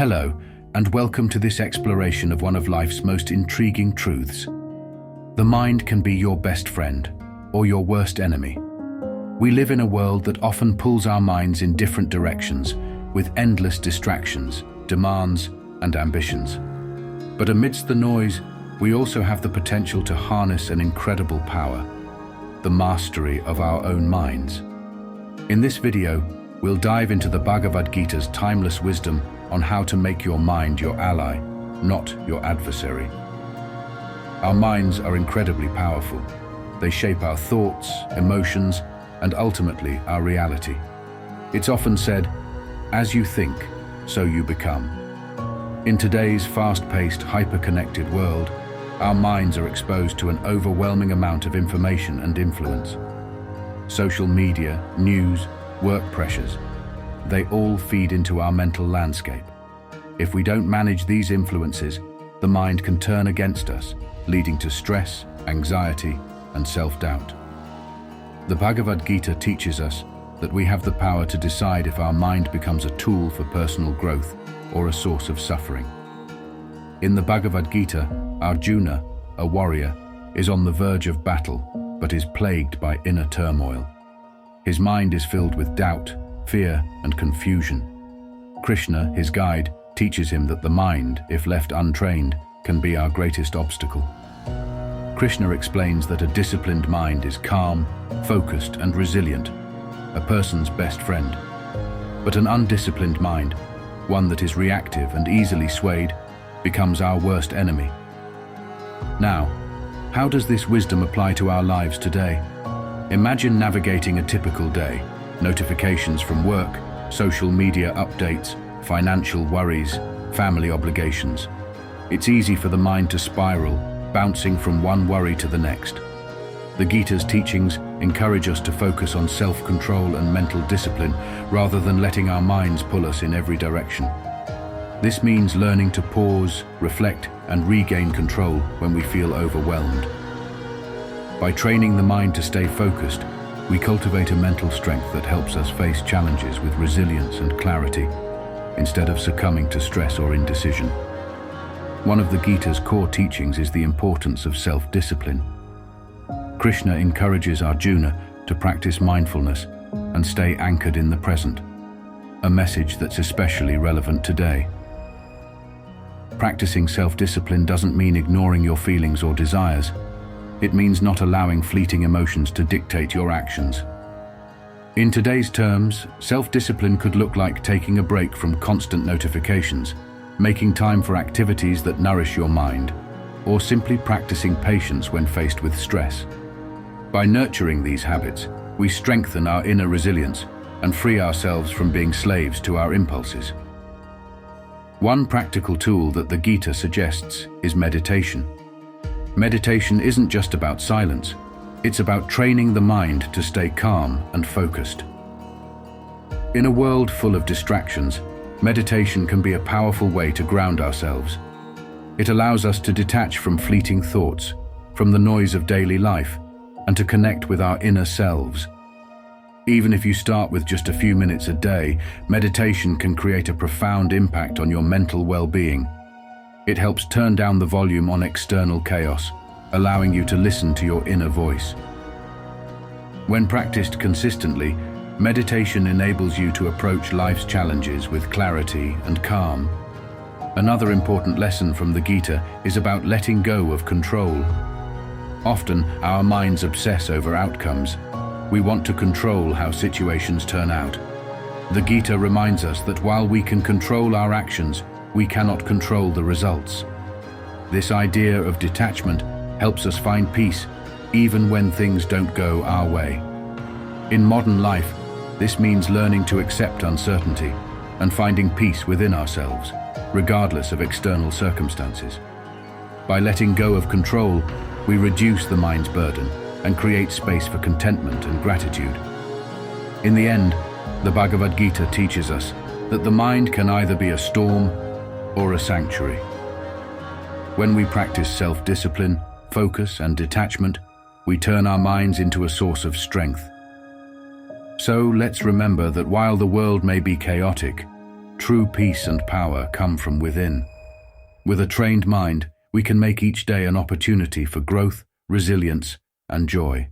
Hello, and welcome to this exploration of one of life's most intriguing truths. The mind can be your best friend or your worst enemy. We live in a world that often pulls our minds in different directions with endless distractions, demands, and ambitions. But amidst the noise, we also have the potential to harness an incredible power, the mastery of our own minds. In this video, we'll dive into the Bhagavad Gita's timeless wisdom on how to make your mind your ally, not your adversary. Our minds are incredibly powerful. They shape our thoughts, emotions, and ultimately our reality. It's often said, as you think, so you become. In today's fast-paced, hyper-connected world, our minds are exposed to an overwhelming amount of information and influence. Social media, news, work pressures, they all feed into our mental landscape. If we don't manage these influences, the mind can turn against us, leading to stress, anxiety, and self-doubt. The Bhagavad Gita teaches us that we have the power to decide if our mind becomes a tool for personal growth or a source of suffering. In the Bhagavad Gita, Arjuna, a warrior, is on the verge of battle, but is plagued by inner turmoil. His mind is filled with doubt, fear, and confusion. Krishna, his guide, teaches him that the mind, if left untrained, can be our greatest obstacle. Krishna explains that a disciplined mind is calm, focused, and resilient, a person's best friend. But an undisciplined mind, one that is reactive and easily swayed, becomes our worst enemy. Now, how does this wisdom apply to our lives today? Imagine navigating a typical day. Notifications from work, social media updates, financial worries, family obligations. It's easy for the mind to spiral, bouncing from one worry to the next. The Gita's teachings encourage us to focus on self-control and mental discipline rather than letting our minds pull us in every direction. This means learning to pause, reflect, and regain control when we feel overwhelmed. By training the mind to stay focused, we cultivate a mental strength that helps us face challenges with resilience and clarity, instead of succumbing to stress or indecision. One of the Gita's core teachings is the importance of self-discipline. Krishna encourages Arjuna to practice mindfulness and stay anchored in the present, a message that's especially relevant today. Practicing self-discipline doesn't mean ignoring your feelings or desires. It means not allowing fleeting emotions to dictate your actions. In today's terms, self-discipline could look like taking a break from constant notifications, making time for activities that nourish your mind, or simply practicing patience when faced with stress. By nurturing these habits, we strengthen our inner resilience and free ourselves from being slaves to our impulses. One practical tool that the Gita suggests is meditation. Meditation isn't just about silence, it's about training the mind to stay calm and focused. In a world full of distractions, meditation can be a powerful way to ground ourselves. It allows us to detach from fleeting thoughts, from the noise of daily life, and to connect with our inner selves. Even if you start with just a few minutes a day, meditation can create a profound impact on your mental well-being. It helps turn down the volume on external chaos, allowing you to listen to your inner voice. When practiced consistently, meditation enables you to approach life's challenges with clarity and calm. Another important lesson from the Gita is about letting go of control. Often, our minds obsess over outcomes. We want to control how situations turn out. The Gita reminds us that while we can control our actions, we cannot control the results. This idea of detachment helps us find peace, even when things don't go our way. In modern life, this means learning to accept uncertainty and finding peace within ourselves, regardless of external circumstances. By letting go of control, we reduce the mind's burden and create space for contentment and gratitude. In the end, the Bhagavad Gita teaches us that the mind can either be a storm or a sanctuary. When we practice self-discipline, focus, and detachment, we turn our minds into a source of strength. So let's remember that while the world may be chaotic, True peace and power come from within. With a trained mind, we can make each day an opportunity for growth, resilience, and joy.